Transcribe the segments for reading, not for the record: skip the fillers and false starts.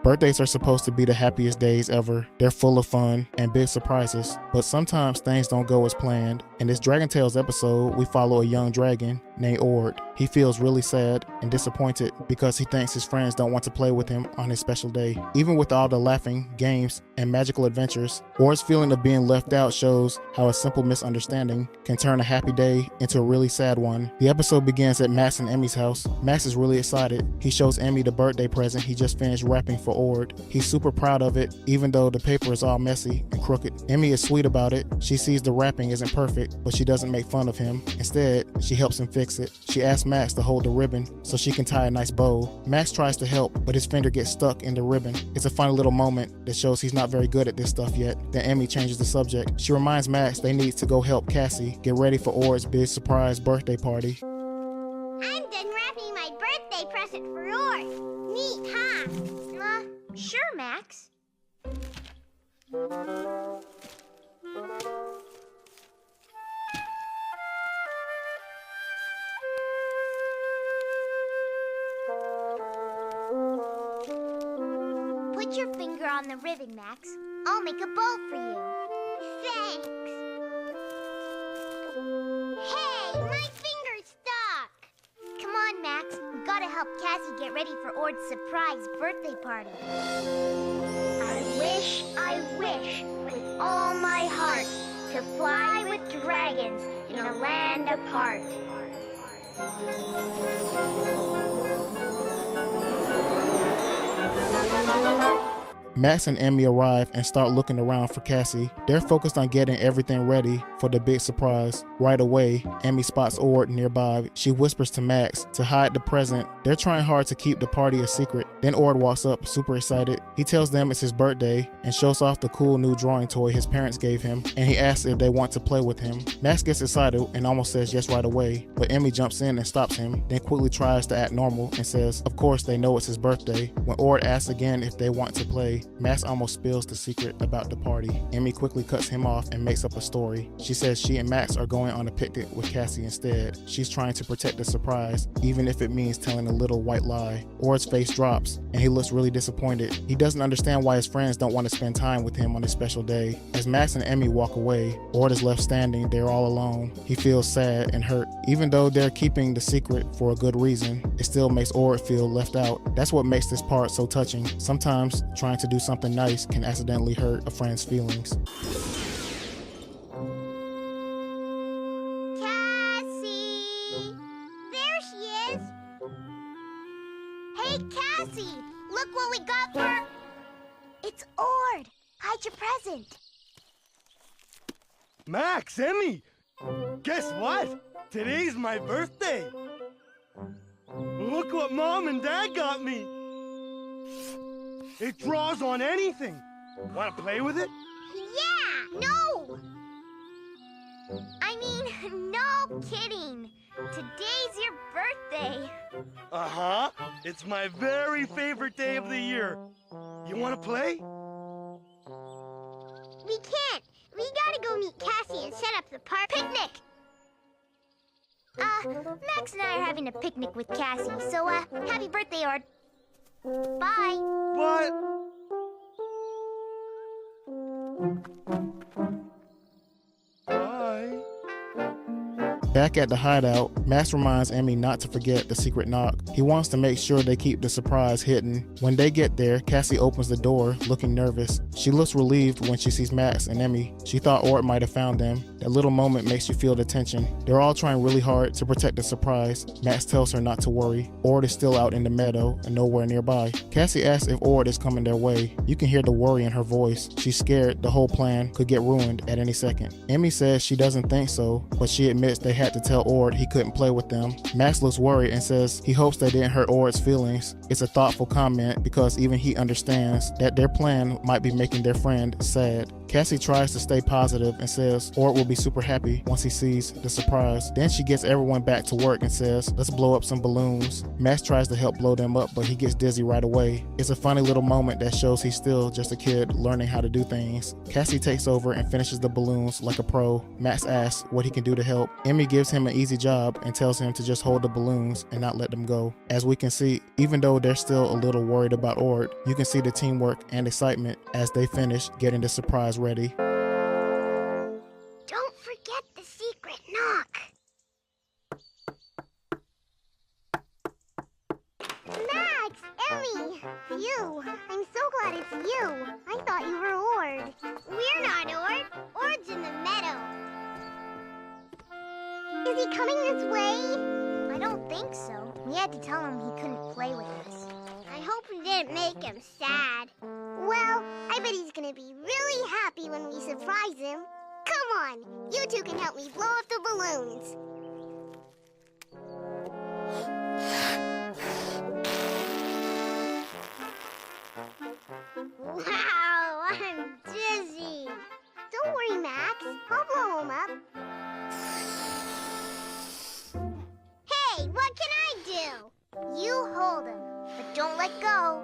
Birthdays are supposed to be the happiest days ever. They're full of fun and big surprises, but sometimes things don't go as planned. In this Dragon Tales episode, we follow a young dragon named Ord. He feels really sad and disappointed because he thinks his friends don't want to play with him on his special day. Even with all the laughing, games, and magical adventures, Ord's feeling of being left out shows how a simple misunderstanding can turn a happy day into a really sad one. The episode begins at Max and Emmy's house. Max is really excited. He shows Emmy the birthday present he just finished wrapping for Ord. He's super proud of it, even though the paper is all messy and crooked. Emmy is sweet about it. She sees the wrapping isn't perfect, but she doesn't make fun of him. Instead, she helps him fix it. She asks Max to hold the ribbon so she can tie a nice bow. Max tries to help, but his finger gets stuck in the ribbon. It's a funny little moment that shows he's not very good at this stuff yet. Then Emmy changes the subject. She reminds Max they need to go help Cassie get ready for Ord's big surprise birthday party. I'm done wrapping my birthday present for Ord. Neat, huh? Sure, Max. Put your finger on the ribbon, Max. I'll make a bow for you. Thanks. Hey, my finger's stuck. Come on, Max. We gotta help Cassie get ready for Ord's surprise birthday party. I wish with all my heart to fly with dragons in a land apart. Max and Emmy arrive and start looking around for Cassie. They're focused on getting everything ready for the big surprise. Right away, Emmy spots Ord nearby. She whispers to Max to hide the present. They're trying hard to keep the party a secret. Then Ord walks up, super excited. He tells them it's his birthday and shows off the cool new drawing toy his parents gave him, and he asks if they want to play with him. Max gets excited and almost says yes right away, but Emmy jumps in and stops him, then quickly tries to act normal and says, of course they know it's his birthday. When Ord asks again if they want to play, Max almost spills the secret about the party. Emmy quickly cuts him off and makes up a story. She says she and Max are going on a picnic with Cassie instead. She's trying to protect the surprise, even if it means telling a little white lie. Ord's face drops, and he looks really disappointed. He doesn't understand why his friends don't want to spend time with him on his special day. As Max and Emmy walk away, Ord is left standing there all alone. He feels sad and hurt. Even though they're keeping the secret for a good reason, it still makes Ord feel left out. That's what makes this part so touching. Sometimes trying to do something nice can accidentally hurt a friend's feelings. Cassie! There she is! Hey, Cassie! Look what we got for... It's Ord! Hide your present! Max, Emmy! Guess what? Today's my birthday! Look what Mom and Dad got me! It draws on anything. Want to play with it? Yeah! No! I mean, no kidding. Today's your birthday. Uh-huh. It's my very favorite day of the year. You want to play? We can't. We gotta go meet Cassie and set up the park picnic. Max and I are having a picnic with Cassie, so, happy birthday, Ord. Bye. What? Bye. Back at the hideout, Max reminds Emmy not to forget the secret knock. He wants to make sure they keep the surprise hidden. When they get there, Cassie opens the door, looking nervous. She looks relieved when she sees Max and Emmy. She thought Ord might have found them. That little moment makes you feel the tension. They're all trying really hard to protect the surprise. Max tells her not to worry. Ord is still out in the meadow and nowhere nearby. Cassie asks if Ord is coming their way. You can hear the worry in her voice. She's scared the whole plan could get ruined at any second. Emmy says she doesn't think so, but she admits they had to tell Ord he couldn't play with them. Max looks worried and says he hopes they didn't hurt Ord's feelings. It's a thoughtful comment because even he understands that their plan might be making their friend sad. Cassie tries to stay positive and says Ord will be super happy once he sees the surprise. Then she gets everyone back to work and says, let's blow up some balloons. Max tries to help blow them up, but he gets dizzy right away. It's a funny little moment that shows he's still just a kid learning how to do things. Cassie takes over and finishes the balloons like a pro. Max asks what he can do to help. Emmy gives him an easy job and tells him to just hold the balloons and not let them go. As we can see, even though they're still a little worried about Ord, you can see the teamwork and excitement as they finish getting the surprise ready. Don't forget the secret knock. Max! Emmy! Phew! I'm so glad it's you. I thought you were Ord. We're not Ord. Ord's in the meadow. Is he coming this way? I don't think so. We had to tell him he couldn't play with us. I hope we didn't make him sad. Well, I bet he's gonna be really happy when we surprise him. Come on, you two can help me blow up the balloons. Wow, I'm dizzy. Don't worry, Max. I'll blow him up. Hey, what can I do? You hold him, but don't let go.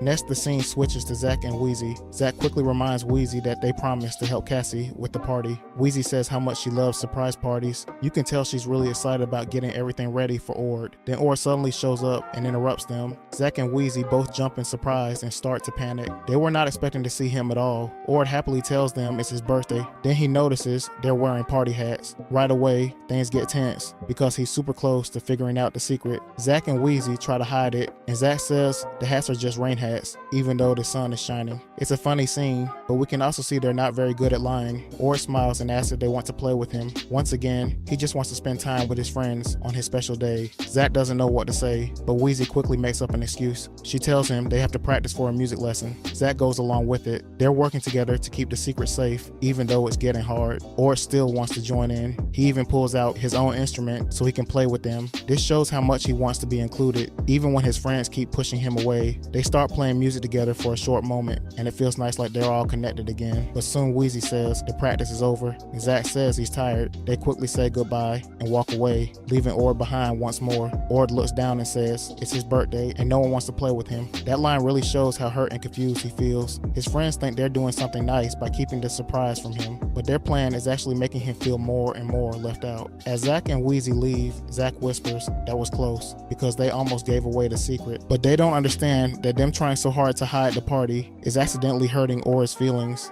Next, the scene switches to Zach and Wheezie. Zach quickly reminds Wheezie that they promised to help Cassie with the party. Wheezie says how much she loves surprise parties. You can tell she's really excited about getting everything ready for Ord. Then Ord suddenly shows up and interrupts them. Zach and Wheezie both jump in surprise and start to panic. They were not expecting to see him at all. Ord happily tells them it's his birthday. Then he notices they're wearing party hats. Right away, things get tense because he's super close to figuring out the secret. Zach and Wheezie try to hide it, and Zach says the hats are just rain hats, even though the sun is shining. It's a funny scene, but we can also see they're not very good at lying. Ord smiles and asks if they want to play with him. Once again, he just wants to spend time with his friends on his special day. Zach doesn't know what to say, but Wheezie quickly makes up an excuse. She tells him they have to practice for a music lesson. Zach goes along with it. They're working together to keep the secret safe, even though it's getting hard. Ord still wants to join in. He even pulls out his own instrument so he can play with them. This shows how much he wants to be included, even when his friends keep pushing him away. They start playing music together for a short moment, and it feels nice like they're all connected again. But soon Wheezie says the practice is over, and Zach says he's tired. They quickly say goodbye and walk away, leaving Ord behind once more. Ord looks down and says it's his birthday and no one wants to play with him. That line really shows how hurt and confused he feels. His friends think they're doing something nice by keeping the surprise from him, but their plan is actually making him feel more and more left out. As Zach and Wheezie leave, Zach whispers that was close because they almost gave away the secret. But they don't understand that them trying so hard to hide the party is accidentally hurting Ord's feelings.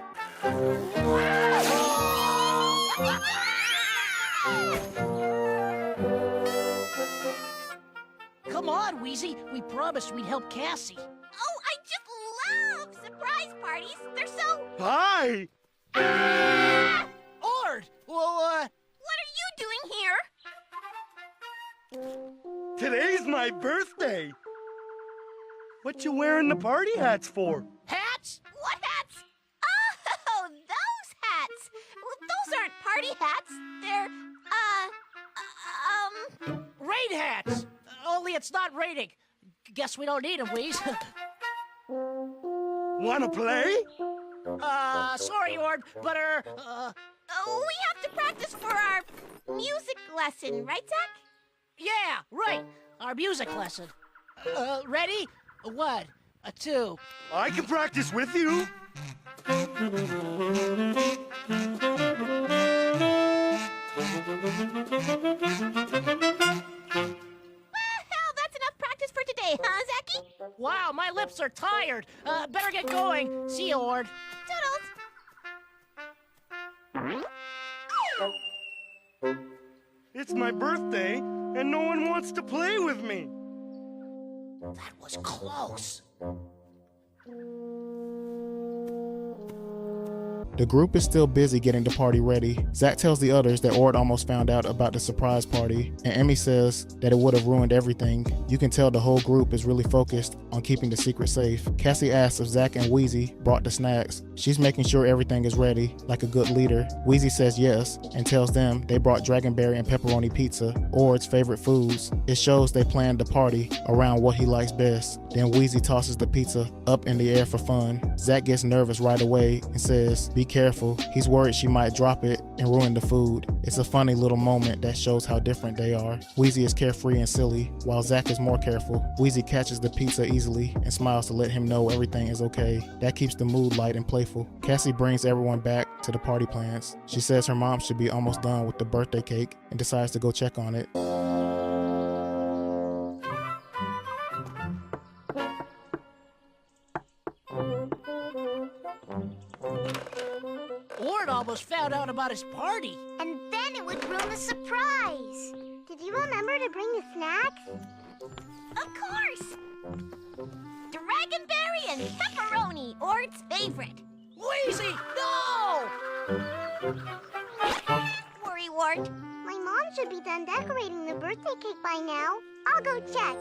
Come on, Wheezie. We promised we'd help Cassie. Oh, I just love surprise parties. They're so... Hi! Ord! Well, What are you doing here? Today's my birthday! What you wearing the party hats for? hats? What hats? Oh, those hats. Well, those aren't party hats. They're, Rain hats! Only it's not raining. Guess we don't need them, Wheeze. Wanna play? Sorry, Ord, but, we have to practice for our music lesson, right, Zach? yeah, right. Our music lesson. Ready? A 1, a 2. I can practice with you. Well, that's enough practice for today, huh, Zachy? Wow, my lips are tired. Better get going. See you, Ord. Toodles. It's my birthday, and no one wants to play with me. That was close. The group is still busy getting the party ready. Zach tells the others that Ord almost found out about the surprise party, and Emmy says that it would have ruined everything. You can tell the whole group is really focused on keeping the secret safe. Cassie asks if Zach and Wheezie brought the snacks. She's making sure everything is ready, like a good leader. Wheezie says yes, and tells them they brought dragonberry and pepperoni pizza, Ord's favorite foods. It shows they planned the party around what he likes best. Then Wheezie tosses the pizza up in the air for fun. Zach gets nervous right away and says, "Be careful." He's worried she might drop it and ruin the food. It's a funny little moment that shows how different they are. Wheezie is carefree and silly, while Zach is more careful. Wheezie catches the pizza easily and smiles to let him know everything is okay. That keeps the mood light and playful. Cassie brings everyone back to the party plans. She says her mom should be almost done with the birthday cake and decides to go check on it. Ord almost found out about his party. And then it would ruin the surprise. Did you remember to bring the snacks? Of course! Dragonberry and pepperoni, Ord's favorite. Wheezie, no! Worry, Ward. My mom should be done decorating the birthday cake by now. I'll go check.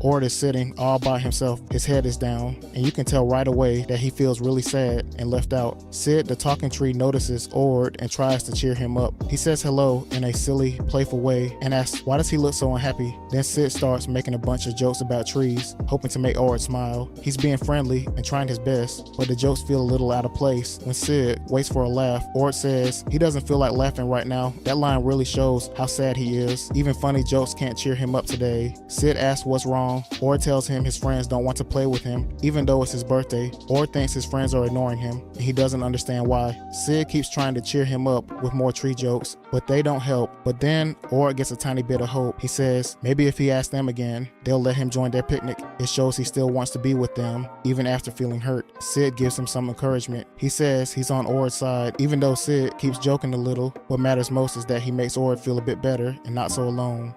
Ord is sitting all by himself. His head is down, and you can tell right away that he feels really sad and left out. Sid, the talking tree, notices Ord and tries to cheer him up. He says hello in a silly, playful way and asks, why does he look so unhappy? Then Sid starts making a bunch of jokes about trees, hoping to make Ord smile. He's being friendly and trying his best, but the jokes feel a little out of place. When Sid waits for a laugh, Ord says he doesn't feel like laughing right now. That line really shows how sad he is. Even funny jokes can't cheer him up today. Sid asks what's wrong. Ord tells him his friends don't want to play with him, even though it's his birthday. Ord thinks his friends are ignoring him, and he doesn't understand why. Sid keeps trying to cheer him up with more tree jokes, but they don't help. But then Ord gets a tiny bit of hope. He says maybe if he asks them again, they'll let him join their picnic. It shows he still wants to be with them, even after feeling hurt. Sid gives him some encouragement. He says he's on Ord's side, even though Sid keeps joking a little. What matters most is that he makes Ord feel a bit better and not so alone.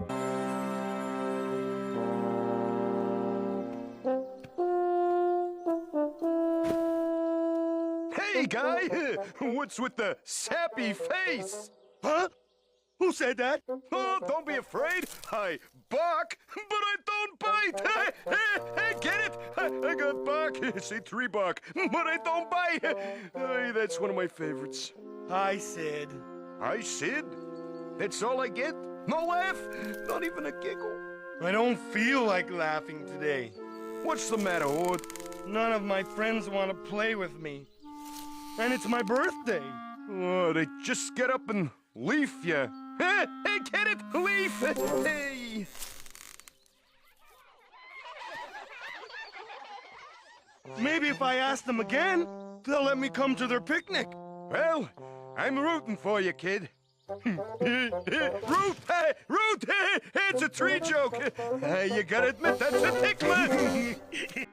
Hey, guy! What's with the sappy face? Huh? Who said that? Oh, don't be afraid. I bark, but I don't bite. Hey, get it? I got bark. Say tree bark, but I don't bite. Hey, that's one of my favorites. Hi, Sid. Hi, Sid? That's all I get? No laugh? Not even a giggle? I don't feel like laughing today. What's the matter, Ord? None of my friends want to play with me. And it's my birthday. Oh, they just get up and leave ya. Hey, get it? Leave. Hey. Maybe if I ask them again, they'll let me come to their picnic. Well, I'm rooting for you, kid. Root! It's a tree joke. You gotta admit, that's a tickler.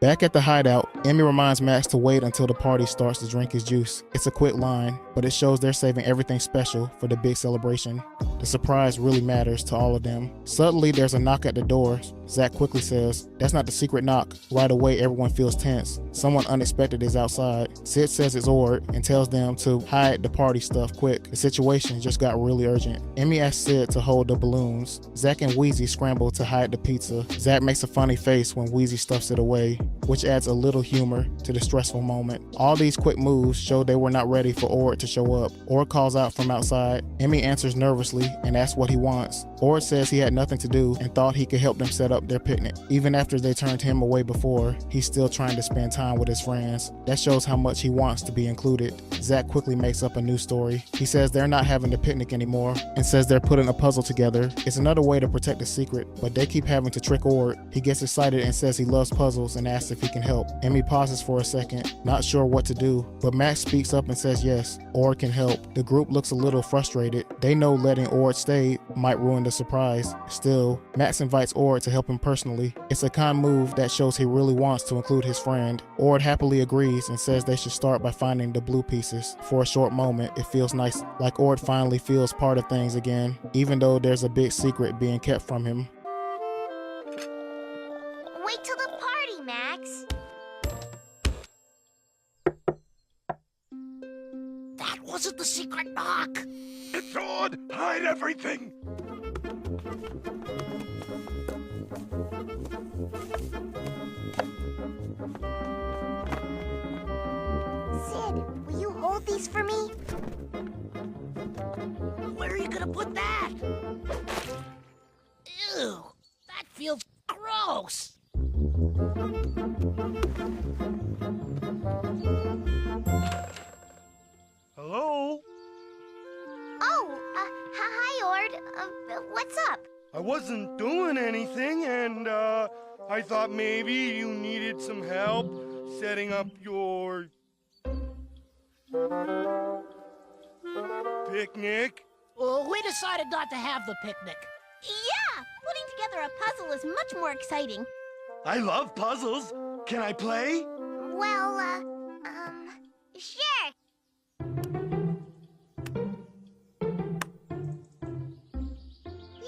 Back at the hideout, Emmy reminds Max to wait until the party starts to drink his juice. It's a quick line, but it shows they're saving everything special for the big celebration. The surprise really matters to all of them. Suddenly, there's a knock at the door. Zach quickly says, "That's not the secret knock." Right away, everyone feels tense. Someone unexpected is outside. Sid says it's Ord and tells them to hide the party stuff quick. The situation just got really urgent. Emmy asks Sid to hold the balloons. Zach and Wheezie scramble to hide the pizza. Zach makes a funny face when Wheezie stuffs it away, which adds a little humor to the stressful moment. All these quick moves show they were not ready for Ord to show up. Ord calls out from outside. Emmy answers nervously and asks what he wants. Ord says he had nothing to do and thought he could help them set up their picnic. Even after they turned him away before, he's still trying to spend time with his friends. That shows how much he wants to be included. Zach quickly makes up a new story. He says they're not having the picnic anymore and says they're putting a puzzle together. It's another way to protect the secret, but they keep having to trick Ord. He gets excited and says he loves puzzles and asks if he can help. Emmy pauses for a second, not sure what to do, but Max speaks up and says yes, Ord can help. The group looks a little frustrated. They know letting Ord stay might ruin the surprise. Still, Max invites Ord to help him personally. It's a kind move that shows he really wants to include his friend. Ord happily agrees and says they should start by finding the blue pieces. For a short moment, it feels nice, like Ord finally feels part of things again, even though there's a big secret being kept from him. Wait till the party, Max. wasn't the secret knock. It's Ord! Hide everything! Sid, will you hold these for me? Where are you gonna put that? Ew, that feels gross. Hello? Oh, hi, Ord. What's up? I wasn't doing anything, and, I thought maybe you needed some help setting up your... picnic. We decided not to have the picnic. Yeah, putting together a puzzle is much more exciting. I love puzzles. Can I play? Well, sure.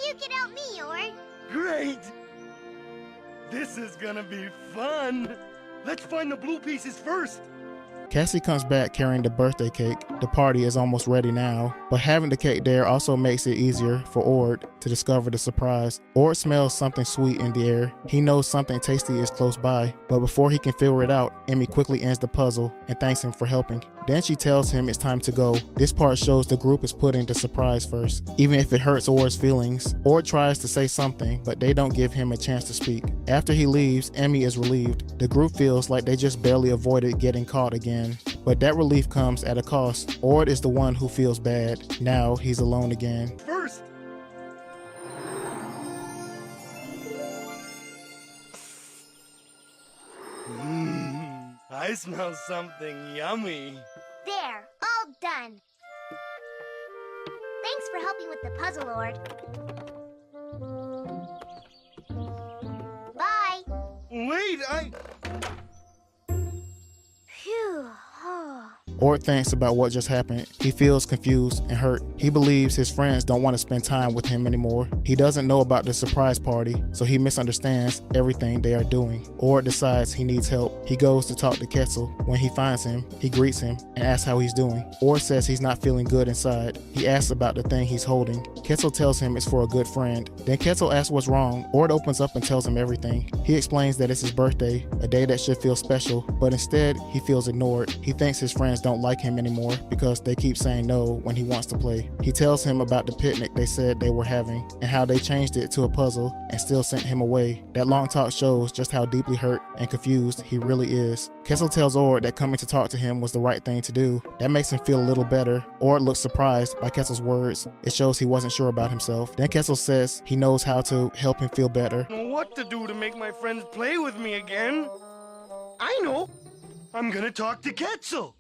You can help me, Ord. Great! This is gonna be fun. Let's find the blue pieces first. Cassie comes back carrying the birthday cake. The party is almost ready now, but having the cake there also makes it easier for Ord to discover the surprise. Ord smells something sweet in the air. He knows something tasty is close by, but before he can figure it out, Emmy quickly ends the puzzle and thanks him for helping. Then she tells him it's time to go. This part shows the group is putting the surprise first, even if it hurts Ord's feelings. Ord tries to say something, but they don't give him a chance to speak. After he leaves, Emmy is relieved. The group feels like they just barely avoided getting caught again. But that relief comes at a cost. Ord is the one who feels bad. Now he's alone again. First! I smell something yummy. There, all done. Thanks for helping with the puzzle, Ord. Bye. Wait, Phew. Ord thinks about what just happened. He feels confused and hurt. He believes his friends don't want to spend time with him anymore. He doesn't know about the surprise party, so he misunderstands everything they are doing. Ord decides he needs help. He goes to talk to Quetzal. When he finds him, he greets him and asks how he's doing. Ord says he's not feeling good inside. He asks about the thing he's holding. Quetzal tells him it's for a good friend. Then Quetzal asks what's wrong. Ord opens up and tells him everything. He explains that it's his birthday, a day that should feel special, but instead he feels ignored. He thinks his friends don't like him anymore because they keep saying no when he wants to play. He tells him about the picnic they said they were having and how they changed it to a puzzle and still sent him away. That long talk shows just how deeply hurt and confused he really is. Quetzal tells Ord that coming to talk to him was the right thing to do. That makes him feel a little better. Ord looks surprised by Quetzal's words. It shows he wasn't sure about himself. Then Quetzal says he knows how to help him feel better. I don't know what to do to make my friends play with me again. I know. I'm gonna talk to Quetzal.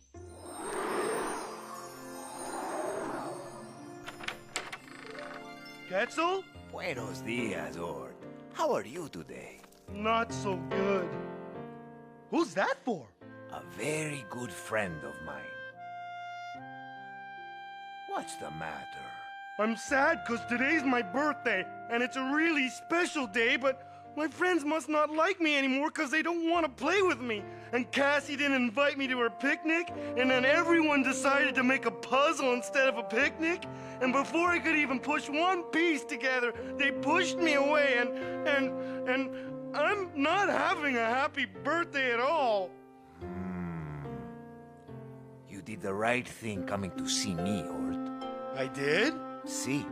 Quetzal? Buenos dias, Ord. How are you today? Not so good. Who's that for? A very good friend of mine. What's the matter? I'm sad because today's my birthday, and it's a really special day, but my friends must not like me anymore because they don't want to play with me. And Cassie didn't invite me to her picnic, and then everyone decided to make a puzzle instead of a picnic. And before I could even push one piece together, they pushed me away, and I'm not having a happy birthday at all. You did the right thing coming to see me, Ord. I did? See,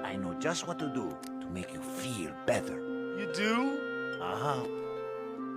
I know just what to do to make you feel better. You do? Uh-huh.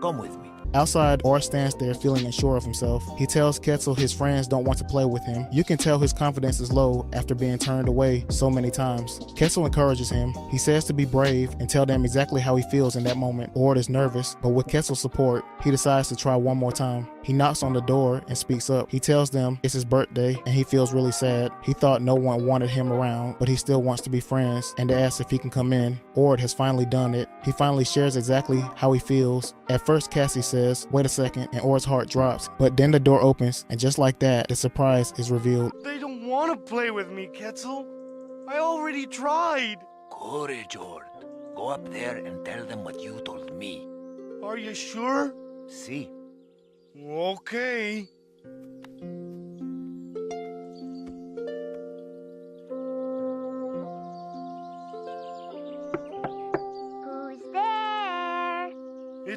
Come with me. Outside, Ord stands there feeling unsure of himself. He tells Quetzal his friends don't want to play with him. You can tell his confidence is low after being turned away so many times. Quetzal encourages him. He says to be brave and tell them exactly how he feels in that moment. Ord is nervous, but with Quetzal's support, he decides to try one more time. He knocks on the door and speaks up. He tells them it's his birthday and he feels really sad. He thought no one wanted him around, but he still wants to be friends and asks if he can come in. Ord has finally done it. He finally shares exactly how he feels. At first, Cassie says, "Wait a second," and Ord's heart drops. But then the door opens, and just like that, the surprise is revealed. They don't want to play with me, Quetzal. I already tried. Courage, Ord. Go up there and tell them what you told me. Are you sure? See? Okay.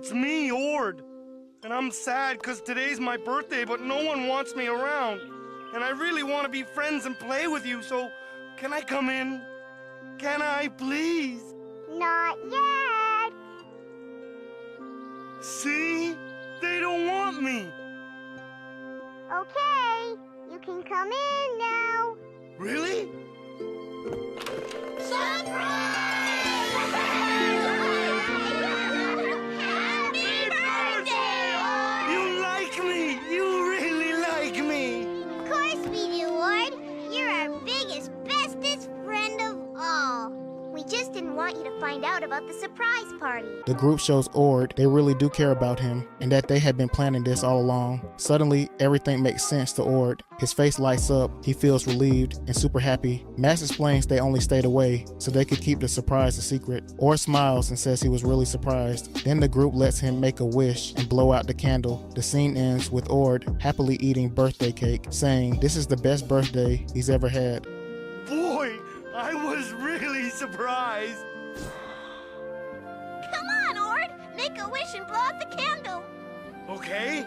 It's me, Ord. And I'm sad because today's my birthday, but no one wants me around. And I really want to be friends and play with you, so can I come in? Can I, please? Not yet. See? They don't want me. Okay, you can come in now. Really? Happy birthday! You like me! You really like me! Of course we do, Ward. You're our biggest, bestest friend of all. We just didn't want you to find out about the surprise party. The group shows Ord they really do care about him and that they had been planning this all along. Suddenly, everything makes sense to Ord. His face lights up, he feels relieved and super happy. Max explains they only stayed away so they could keep the surprise a secret. Ord smiles and says he was really surprised. Then the group lets him make a wish and blow out the candle. The scene ends with Ord happily eating birthday cake, saying this is the best birthday he's ever had. Boy, I was really surprised. Come on, Ord. Make a wish and blow out the candle. Okay?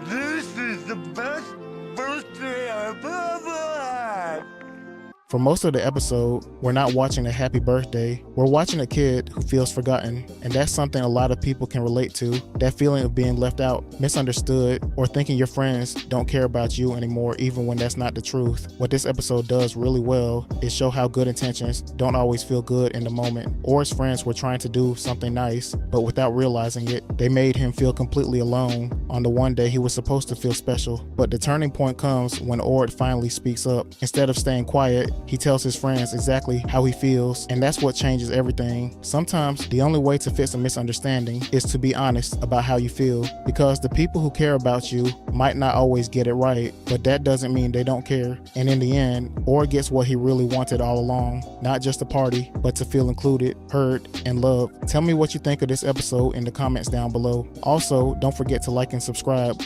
This is the best birthday I've ever had. For most of the episode, we're not watching a happy birthday, we're watching a kid who feels forgotten, and that's something a lot of people can relate to, that feeling of being left out, misunderstood, or thinking your friends don't care about you anymore even when that's not the truth. What this episode does really well is show how good intentions don't always feel good in the moment. Ord's friends were trying to do something nice, but without realizing it, they made him feel completely alone on the one day he was supposed to feel special. But the turning point comes when Ord finally speaks up. Instead of staying quiet, he tells his friends exactly how he feels, and that's what changes everything. Sometimes the only way to fix a misunderstanding is to be honest about how you feel, because the people who care about you might not always get it right, but that doesn't mean they don't care. And in the end, Ord gets what he really wanted all along, not just a party, but to feel included, heard, and loved. Tell me what you think of this episode in the comments down below. Also, don't forget to like and subscribe.